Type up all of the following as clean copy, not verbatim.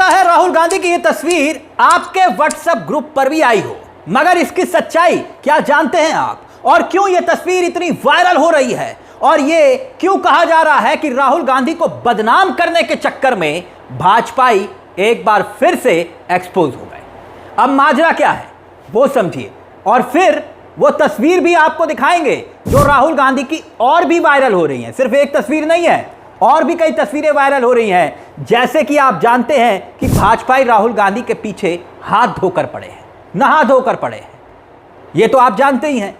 सकता है राहुल गांधी की यह तस्वीर आपके व्हाट्सएप ग्रुप पर भी आई हो, मगर इसकी सच्चाई क्या जानते हैं आप? और क्यों यह तस्वीर इतनी वायरल हो रही है? और यह क्यों कहा जा रहा है कि राहुल गांधी को बदनाम करने के चक्कर में भाजपाई एक बार फिर से एक्सपोज हो गए? अब माजरा क्या है वो समझिए, और फिर वो तस्वीर भी आपको दिखाएंगे जो राहुल गांधी की और भी वायरल हो रही हैं। सिर्फ एक तस्वीर नहीं है, और भी कई तस्वीरें वायरल हो रही हैं। जैसे कि आप जानते हैं कि भाजपाई राहुल गांधी के पीछे हाथ धोकर पड़े हैं, नहा धोकर पड़े हैं। ये तो आप जानते ही हैं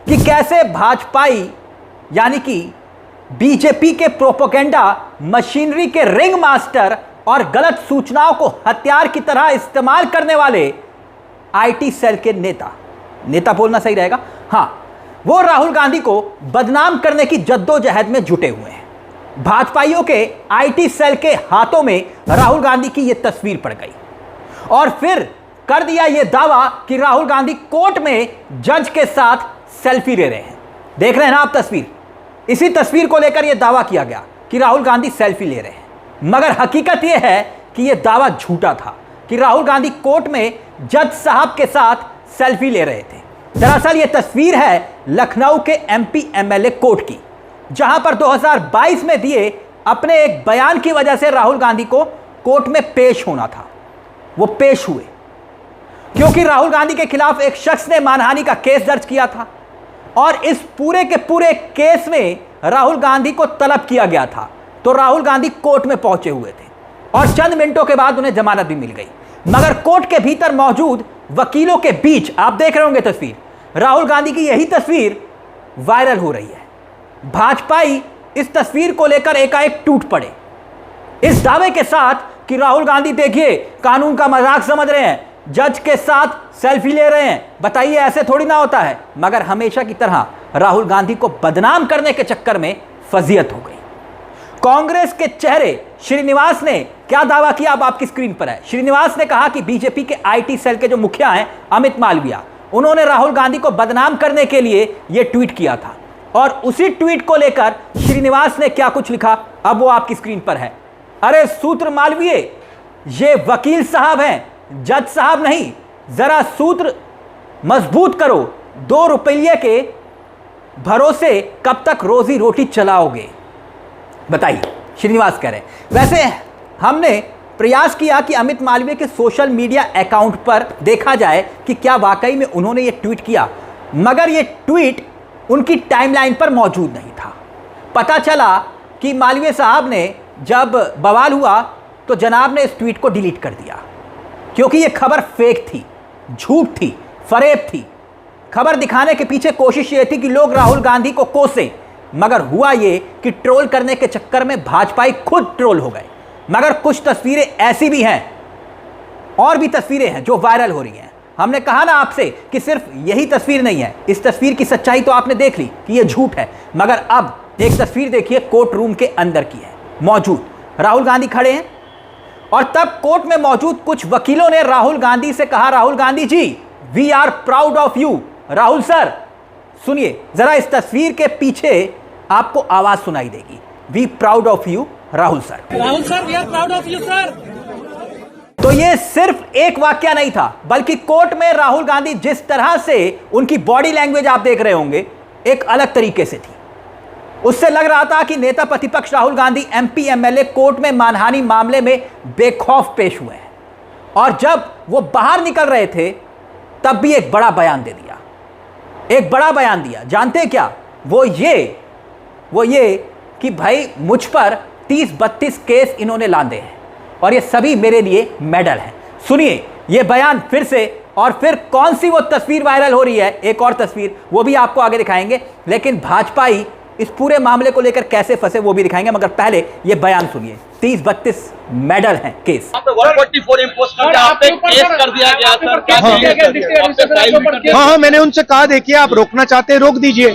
कि कैसे भाजपाई यानी कि बीजेपी के प्रोपेगेंडा मशीनरी के रिंग मास्टर और गलत सूचनाओं को हथियार की तरह इस्तेमाल करने वाले आईटी सेल के नेता बोलना सही रहेगा, हाँ, वो राहुल गांधी को बदनाम करने की जद्दोजहद में जुटे हुए हैं। भाजपाइयों के आईटी सेल के हाथों में राहुल गांधी की यह तस्वीर पड़ गई और फिर कर दिया यह दावा कि राहुल गांधी कोर्ट में जज के साथ सेल्फी ले रहे हैं। देख रहे हैं ना आप तस्वीर? इसी तस्वीर को लेकर यह दावा किया गया कि राहुल गांधी सेल्फी ले रहे हैं, मगर हकीकत यह है कि यह दावा झूठा था कि राहुल गांधी कोर्ट में जज साहब के साथ सेल्फी ले रहे थे। दरअसल यह तस्वीर है लखनऊ के एमपी एमएलए कोर्ट की, जहां पर 2022 में दिए अपने एक बयान की वजह से राहुल गांधी को कोर्ट में पेश होना था। वो पेश हुए क्योंकि राहुल गांधी के खिलाफ एक शख्स ने मानहानि का केस दर्ज किया था और इस पूरे के पूरे केस में राहुल गांधी को तलब किया गया था। तो राहुल गांधी कोर्ट में पहुंचे हुए थे और चंद मिनटों के बाद उन्हें जमानत भी मिल गई, मगर कोर्ट के भीतर मौजूद वकीलों के बीच आप देख रहे होंगे तस्वीर, राहुल गांधी की यही तस्वीर वायरल हो रही है। भाजपाई इस तस्वीर को लेकर एकाएक टूट पड़े इस दावे के साथ कि राहुल गांधी देखिए कानून का मजाक समझ रहे हैं, जज के साथ सेल्फी ले रहे हैं। बताइए ऐसे थोड़ी ना होता है। मगर हमेशा की तरह राहुल गांधी को बदनाम करने के चक्कर में फजीयत हो गई। कांग्रेस के चेहरे श्रीनिवास ने क्या दावा किया अब आपकी स्क्रीन पर है। श्रीनिवास ने कहा कि बीजेपी के आईटी सेल के जो मुखिया हैं अमित मालविया, उन्होंने राहुल गांधी को बदनाम करने के लिए यह ट्वीट किया था और उसी ट्वीट को लेकर श्रीनिवास ने क्या कुछ लिखा अब वो आपकी स्क्रीन पर है। अरे सूत्र मालवीय, ये वकील साहब हैं, जज साहब नहीं, जरा सूत्र मजबूत करो। 2 रुपये के भरोसे कब तक रोजी रोटी चलाओगे? बताइए, श्रीनिवास कह रहे हैं। वैसे हमने प्रयास किया कि अमित मालवीय के सोशल मीडिया अकाउंट पर देखा जाए कि क्या वाकई में उन्होंने ये ट्वीट किया, मगर ये ट्वीट उनकी टाइमलाइन पर मौजूद नहीं था। पता चला कि मालवीय साहब ने जब बवाल हुआ तो जनाब ने इस ट्वीट को डिलीट कर दिया, क्योंकि ये खबर फेक थी, झूठ थी, फरेब थी। खबर दिखाने के पीछे कोशिश ये थी कि लोग राहुल गांधी को कोसें, मगर हुआ ये कि ट्रोल करने के चक्कर में भाजपाई खुद ट्रोल हो गए। मगर कुछ तस्वीरें ऐसी भी हैं, और भी तस्वीरें हैं जो वायरल हो रही हैं। हमने कहा ना आपसे कि सिर्फ यही तस्वीर नहीं है, इस तस्वीर की सच्चाई तो आपने देख ली कि यह झूठ है, मगर अब एक तस्वीर देखिए कोर्ट रूम के अंदर की है। मौजूद राहुल गांधी खड़े हैं और तब कोर्ट में मौजूद कुछ वकीलों ने राहुल गांधी से कहा, Rahul Gandhi ji, we are proud of you. Rahul sir, सुनिए जरा, इस तस्वीर के पीछे आपको आवाज सुनाई देगी। We proud of you Rahul sir. Rahul sir, we are proud of you sir. तो ये सिर्फ एक वाकया नहीं था, बल्कि कोर्ट में राहुल गांधी जिस तरह से उनकी बॉडी लैंग्वेज आप देख रहे होंगे एक अलग तरीके से थी। उससे लग रहा था कि नेता प्रतिपक्ष Rahul Gandhi MP MLA court में मानहानि मामले में बेखौफ पेश हुए हैं, और जब वो बाहर निकल रहे थे तब भी एक बड़ा बयान दे दिया। एक बड़ा बयान दिया, जानते हैं क्या? वो ये कि भाई मुझ पर 30-32 केस इन्होंने लादे हैं और ये सभी मेरे लिए मेडल हैं। सुनिए ये बयान फिर से, और फिर कौन सी वो तस्वीर वायरल हो रही है, एक और तस्वीर, वो भी आपको आगे दिखाएंगे। लेकिन भाजपाई इस पूरे मामले को लेकर कैसे फंसे वो भी दिखाएंगे, मगर पहले ये बयान सुनिए। 30-32 मेडल हैं केस। 144 इम्पोज करके आप पे केस कर दिया गया। हाँ, मैंने उनसे कहा देखिए आप रोकना चाहते हैं रोक दीजिए,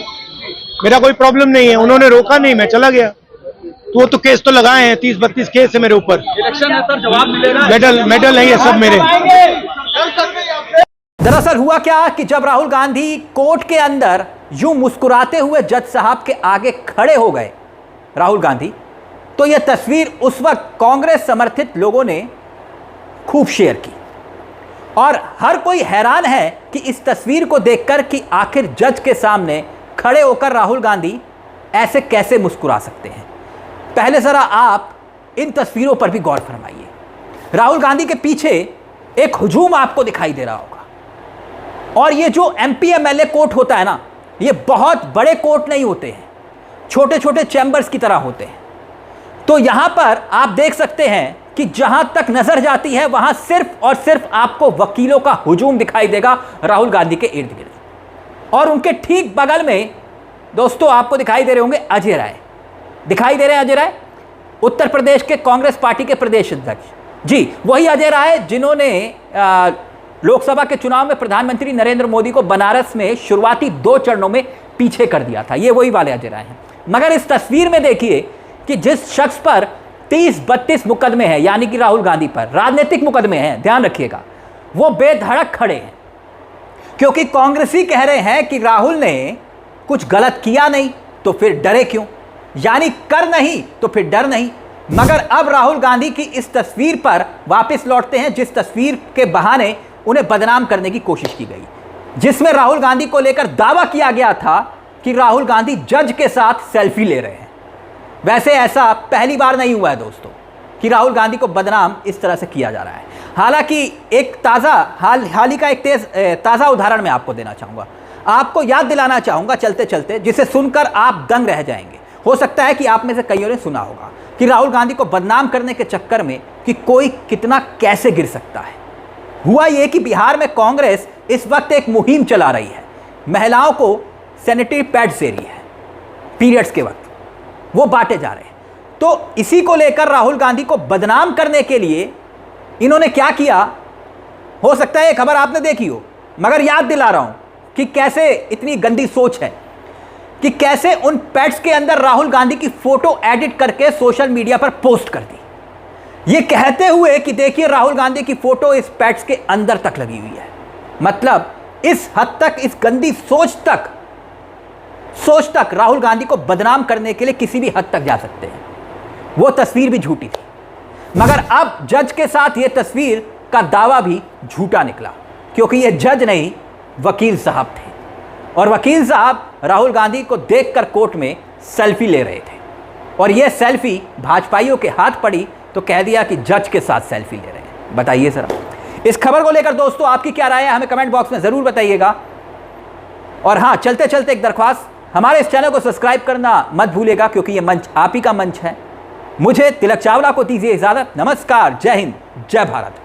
मेरा कोई प्रॉब्लम नहीं है। उन्होंने रोका नहीं, मैं चला गया। तो वो तो केस तो लगाए हैं, 30-32 केस है मेरे ऊपर। इलेक्शन है सर, जवाब मिलेगा। मेडल नहीं है सब मेरे। दरअसल हुआ क्या कि जब राहुल गांधी कोर्ट के अंदर यूं मुस्कुराते हुए जज साहब के आगे खड़े हो गए राहुल गांधी, तो यह तस्वीर उस वक्त कांग्रेस समर्थित लोगों ने खूब शेयर की और हर कोई हैरान है कि इस तस्वीर को देखकर कि आखिर जज के सामने खड़े होकर राहुल गांधी ऐसे कैसे मुस्कुरा सकते हैं। पहले जरा आप इन तस्वीरों पर भी गौर फरमाइए। राहुल गांधी के पीछे एक हुजूम आपको दिखाई दे रहा होगा और ये जो एमपी एमएलए कोर्ट होता है ना, ये बहुत बड़े कोर्ट नहीं होते हैं, छोटे छोटे चैम्बर्स की तरह होते हैं। तो यहां पर आप देख सकते हैं कि जहां तक नजर जाती है वहां सिर्फ और सिर्फ आपको वकीलों का हुजूम दिखाई देगा राहुल गांधी के इर्द गिर्द। और उनके ठीक बगल में दोस्तों आपको दिखाई दे रहे होंगे अजय राय, दिखाई दे रहे हैं अजय राय, उत्तर प्रदेश के कांग्रेस पार्टी के प्रदेश अध्यक्ष। जी वही अजय राय जिन्होंने लोकसभा के चुनाव में प्रधानमंत्री नरेंद्र मोदी को बनारस में शुरुआती 2 चरणों में पीछे कर दिया था। ये वही वाले अजय राय हैं। मगर इस तस्वीर में देखिए कि जिस शख्स पर 30-32 मुकदमे हैं, यानी कि राहुल गांधी पर राजनीतिक मुकदमे हैं, ध्यान रखिएगा, वो बेधड़क खड़े हैं क्योंकि कांग्रेसी कह रहे हैं कि राहुल ने कुछ गलत किया नहीं तो फिर डरे क्यों, यानी कर नहीं तो फिर डर नहीं। मगर अब राहुल गांधी की इस तस्वीर पर वापस लौटते हैं जिस तस्वीर के बहाने उन्हें बदनाम करने की कोशिश की गई, जिसमें राहुल गांधी को लेकर दावा किया गया था कि राहुल गांधी जज के साथ सेल्फी ले रहे हैं। वैसे ऐसा पहली बार नहीं हुआ है दोस्तों कि राहुल गांधी को बदनाम इस तरह से किया जा रहा है। हालांकि एक हाल ही का एक ताज़ा उदाहरण मैं आपको देना चाहूँगा, आपको याद दिलाना चाहूँगा चलते चलते, जिसे सुनकर आप दंग रह जाएंगे। हो सकता है कि आप में से कईयों ने सुना होगा कि राहुल गांधी को बदनाम करने के चक्कर में कि कोई कितना कैसे गिर सकता है। हुआ ये कि बिहार में कांग्रेस इस वक्त एक मुहिम चला रही है, महिलाओं को सैनिटरी पैड्स दे रही है, पीरियड्स के वक्त वो बांटे जा रहे हैं। तो इसी को लेकर राहुल गांधी को बदनाम करने के लिए इन्होंने क्या किया, हो सकता है ये खबर आपने देखी हो, मगर याद दिला रहा हूं कि कैसे इतनी गंदी सोच है कि कैसे उन पैड्स के अंदर राहुल गांधी की फोटो एडिट करके सोशल मीडिया पर पोस्ट कर दी, ये कहते हुए कि देखिए राहुल गांधी की फोटो इस पैड्स के अंदर तक लगी हुई है। मतलब इस हद तक, इस गंदी सोच तक राहुल गांधी को बदनाम करने के लिए किसी भी हद तक जा सकते हैं। वो तस्वीर भी झूठी थी, मगर अब जज के साथ ये तस्वीर का दावा भी झूठा निकला क्योंकि ये जज नहीं वकील साहब थे और वकील साहब राहुल गांधी को देखकर कोर्ट में सेल्फी ले रहे थे और ये सेल्फी भाजपाइयों के हाथ पड़ी तो कह दिया कि जज के साथ सेल्फी ले रहे हैं। बताइए सर, इस खबर को लेकर दोस्तों आपकी क्या राय है, हमें कमेंट बॉक्स में ज़रूर बताइएगा। और हाँ, चलते चलते एक दरख्वास्त, हमारे इस चैनल को सब्सक्राइब करना मत भूलिएगा क्योंकि ये मंच आप ही का मंच है। मुझे तिलक चावला को दीजिए इजाज़त। नमस्कार, जय हिंद, जय भारत।